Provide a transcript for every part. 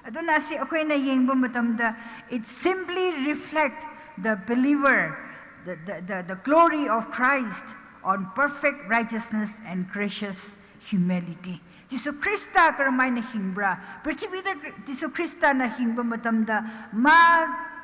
Aduna si ako'y na yengbo matamda, it simply reflects the believer, the glory of Christ on perfect righteousness and gracious humility. Jisu Krista karamay na hingbra, Prithivida Jisu Krista na hingba matamda,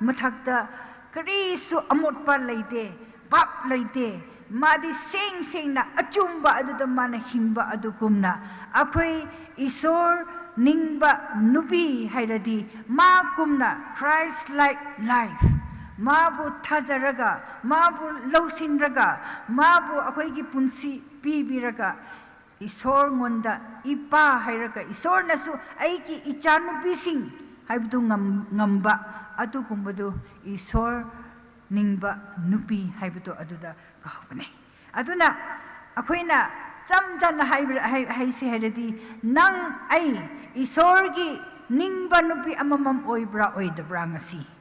mathakta karisu amot pa layte, pap layte, madi sing na achumba aduda mana hingba adukumna, ako'y isor ningba nubi hayradi, ma kumna Christ-like life. Mabu Tazaraga, Mabu Lausinraga, Mabu Akwegi Punsi, Bibiraga, Isor Monda, Ipa Hiraga, Isor Nasu, Aiki Ichanu Bising, Habdu Ngamba, Atu Kumbadu, Isor Ningba Nupi, Habdu Aduda, Kahune. Aduna, Akwena, Jamjan Haisi Heredi, Nang Ai, Isorgi, Ningba Nupi Amamam Oibra Oidabrangasi.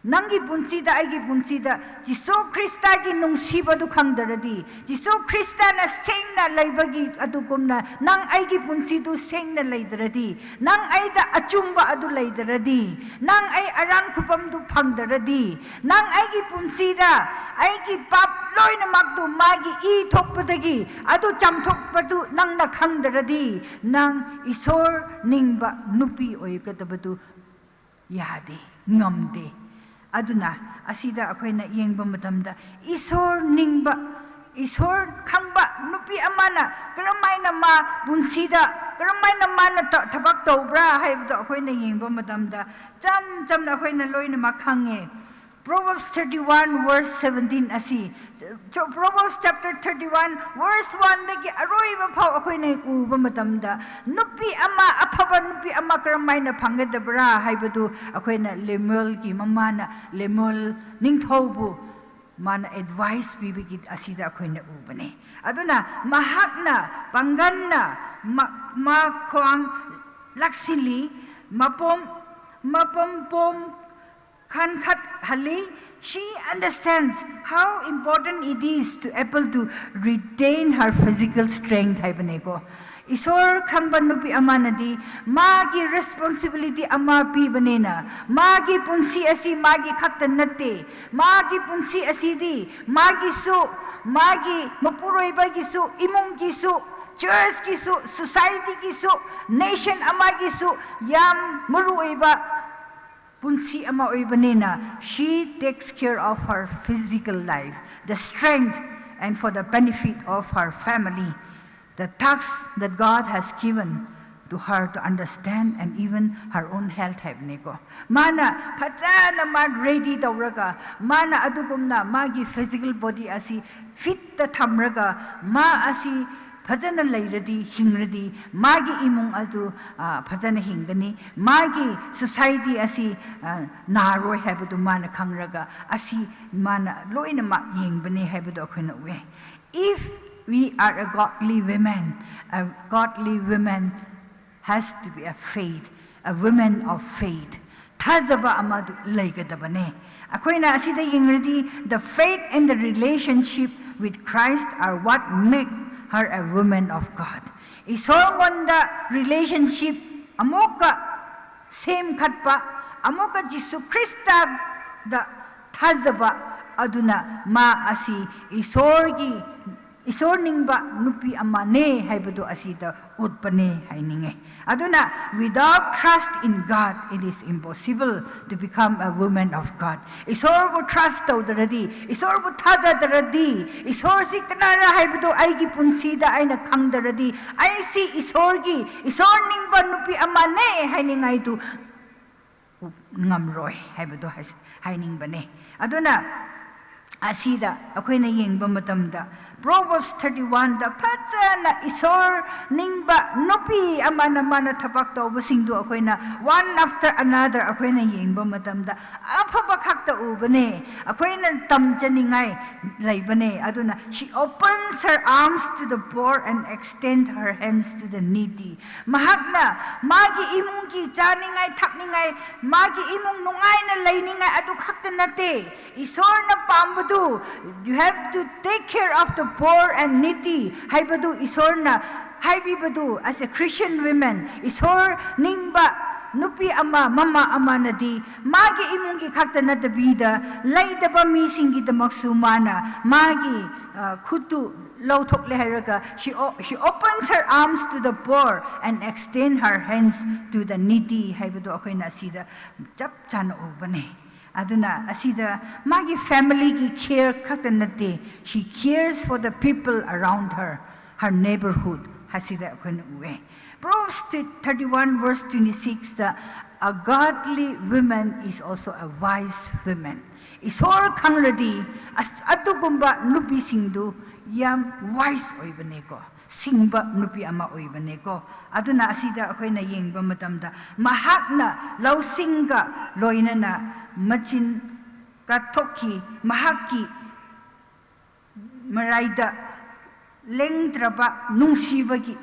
Nangi punsida aigi punsida Jisu Krista gi nungsiba du khangdaradi Jisu Krista na sengna laibagi adukumna nang aigi punsidu sengna laidaradi nang aida achumba adu laidaradi nang ai arang khupam du phangdaradi nang aigi punsida aigi pap loina makdu magi I thokpadagi adu chamthokpadu nang na khangdaradi nang isor ningba nupi oikadabadu yade ngamde Aduna, asida ako'y na yengba matamda, isor ningba, isor kangba, nupi amana, karamay na ma bunsida, karamay na ma na tabak taubra, hayabdo ako'y na yengba matamda, jam na ako'y na loy na makhange. Proverbs 31 verse 17 asi. Proverbs chapter 31 verse 1 dagi aroy ba phaw ako'y na uba matamda nupi ama aphaba nupi ama karamay na phangadabra haibadu ako'y na lemol gi mamana lemol ningthawbu mana advice bibigid asida ako'y na ubane aduna mahakna pangganna ma khwang laksili mapom Khankhat Hali, she understands how important it is to able to retain her physical strength. Isor khangban nupi amanadi, magi responsibility ama pi banena, magi punsi asi magi khaktan nate, magi punsi asidi, magi su, magi mapuroi bagi su, imung gisu, church gisu, society gisu, nation ama gisu, yam muruiba. Punsi ama oibanena, she takes care of her physical life, the strength, and for the benefit of her family, the tasks that God has given to her to understand and even her own health have neko. Mana pachana man ready tawraga, mana adugumna magi physical body asi fit the thamraga, ma asi Phajana lairadi hingradi magi imung adu phajana hingani magi society asi naroi habadu mana khangraga asi mana loina ma yengbani habadu akhona we if we are a godly woman has to be a woman of faith thajaba amadu laigadabane akoina asida yengradi the faith and the relationship with Christ are what make her a woman of God. Isongonda relationship amoka same katpa amoka Jisu Krista da thazaba aduna ma asi isor ningba nupi amane haibadu asida utpane haininge. Aduna without trust in God it is impossible to become a woman of God. Isor bu trust tawdaradi, isor bu thajadaradi, isor si kanara haibadu aigi punsida aina khangdaradi, ai si isor ningba nupi amane hainingai tu ngamroi haibadu hainingbane. Aduna asida ako'y na yengba matamda Proverbs 31 da pachana isor ningba nupi amana mana thapak tawbasingdu ako'y na one after another ako'y na yengba matamda aphaba khakta ubane ako'y na tamjaningay laibane aduna she opens her arms to the poor and extends her hands to the needy mahakna magi imung gi chaningay thakningay magi imung nungay na lainingay adu khakta nate isor na pambadu you have to take care of the poor and needy haibadu isor na haibibadu as a Christian woman isor ningba ama mama ama nadi magi imungi khakta na tabida laidaba mi singi the maksumana magi khutu lauthok le haraga she opens her arms to the poor and extend her hands to the needy haibado akoina asida chap chana ubane aduna asida magi family ki care khakta nate she cares for the people around her neighborhood hasida akoina uwe Proverbs 31 verse 26 a godly woman is also a wise woman isor khangradi atugumba nupi singdu yam wise oibane ko singba nupi ama oibane ko aduna asida akoina yengba matamda mahakna lausinga loinana machin kathoki mahaki maraida lengtraba nungsibagi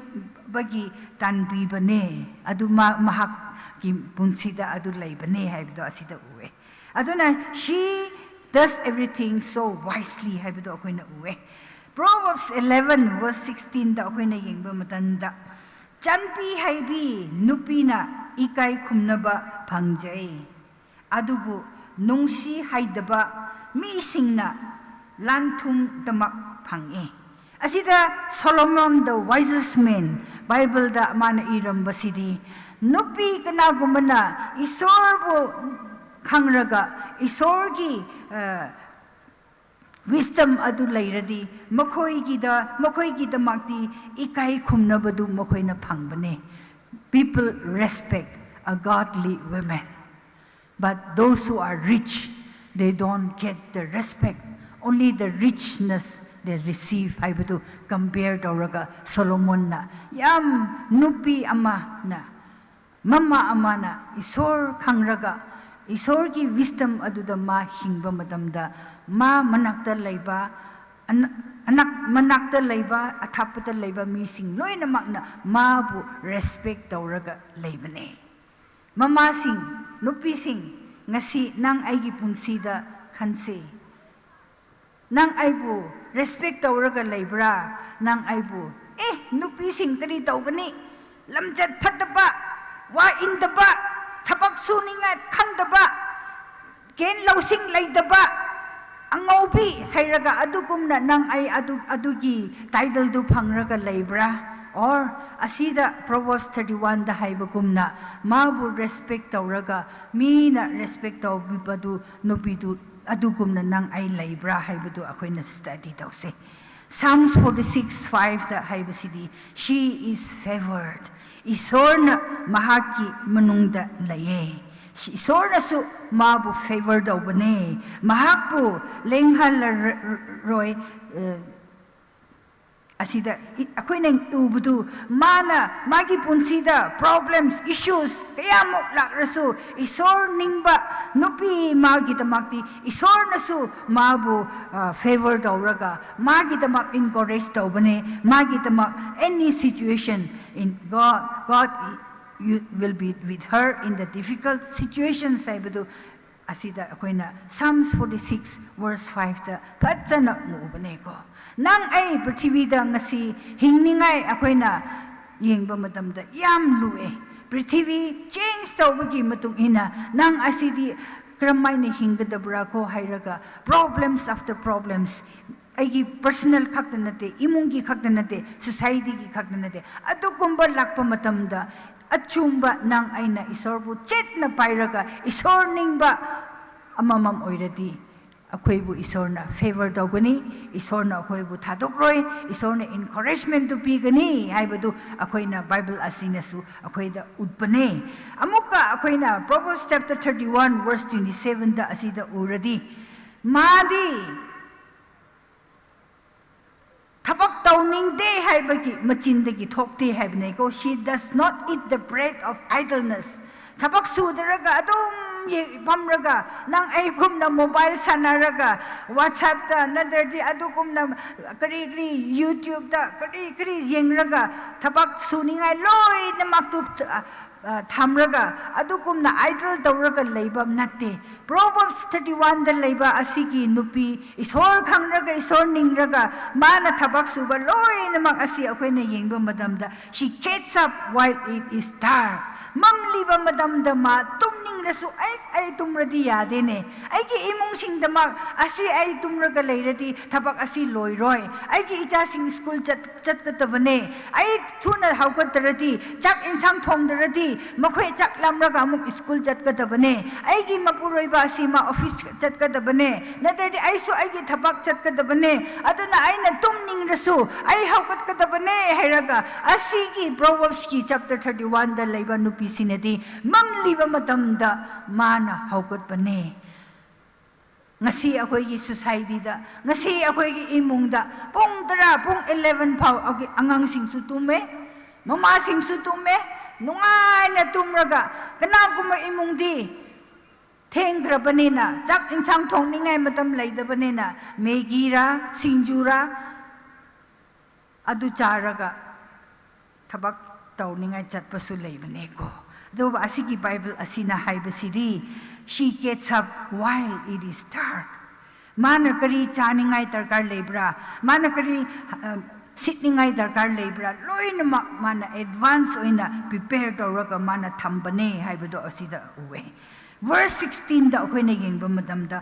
bagi tanbi bane aduma mahak ki punsida adu laibane haibdo asida uwe aduna she does everything so wisely haibdo akoina uwe Proverbs 11 verse 16 da akoina yengba matanda chanpi haibi nupina ikai khumnaba phangjai adubu nungsi haidaba mi singna lanthum tamak phange asida Solomon the wisest man Bible da man iram basidi nupi kana gumana isor bo khangraga isor gi wisdom adu lairadi makhoi gi da makti ikai khumna badu makhoi na phangbane people respect a godly woman but those who are rich they don't get the respect only the richness they receive haibadu compared to Solomon na yam nupi ama na mama ama na isor khangraga isor ki wisdom aduda ma hingba matamda ma manakta laiba anak manakta laiba athapata laiba mi sing loina makna ma bu respect tawraga laibane mama sing nupi sing ngasi nang aigi punsida khanse nang aibu respect tawraga laibra nang aibu nupi sing tari tawgani lamjat phataba wa indaba thabak suninga khandaba ken lausing laidaba angaubi hairaga adugumna nang ai adugi title du phangraga laibra or asida Proverbs 31 da haibagumna mabu respect tawraga mina respect tawbibadu nupidu adugumna nang ai laibra haibadu akoina study tawse Psalms 46:5 da haibasidi she is favored isorna mahaki manungda laye isorna su mabu favored obane mahapu lenghal roy asida akoina ubudu mana magi punsida problems issues kayamok lakrasu isor ningba nupi magi tamakti isor nasu mabu favor tawraga magi tamak encourage tawbane magi tamak any situation in God you will be with her in the difficult situations saibadu asida akoina Psalms 46 verse 5 ta phajana ngubane ko nang ai prithivida ngasi hingningai akoina yengba matamda yam luwe prithivi change tawbagi matung ina nang asidi kramaina hingadabra ko hairaga problems after problems aigi personal khaktanate imungi khaktanate society gi khaktanate adukumba lakpa matamda achumba nang aina isorbu chetna pairaga isor ningba amamam oiradi akoibu isorna favor dogani isorna akoibu thadokroi isorna encouragement to pigani haibadu akoina Bible asinasu akoida utpane amuka akoina Proverbs chapter 31 verse 27 da asida uradi madi thabak tawning de haibagi machindagi thokte haibne ko she does not eat the bread of idleness thabak sudaraga adum pamraga nang ai kumna mobile sanaraga WhatsApp ta nadardi adukumna kari YouTube ta kari yengraga thabak suningai loi na maktub thamraga adukumna idol tawraga leibam natte Proverbs 31 da leiba asigi nupi isor khangraga isor ningraga mana thabak suba loi na mak asi akoina yengba madamda she gets up while it is dark mamliba madamda ma tumning rasu ai tumradi yadene ai ki imung sing dama asi ai tumraga leiradi thabak asi loiroi ai ki icha sing school chat katabane ai thuna haukataradi chak insang thongdaradi makhoi chak lamraga amuk school chat katabane ai ki mapuroi ba asi ma office chat katabane nadadi ai su ai ki thabak chat katabane aduna ai na tumning rasu ai haukat katabane hairaga asi ki Proverbs ki chapter 31 da leiba nupi sinadi mamliba madamda mana haukat bane ngasi akhoi gi society da ngasi akhoi gi imung da pung 11 phau angang sing su tume mama sing su tume nungai na tumraga kana kuma imung di thenggra banena chak insang thong ningai matam leida banena megira singjura adu charaga thabak tauningai chatpasu leibane ko do asigi Bible asina haibasidi she gets up while it is dark mana kari chaningai darkar lebra mana kari sitningai darkar lebra loinamak mana advance oina prepare tawraga mana thambane haibado asida uwe verse 16 da akhoi na yengba madamda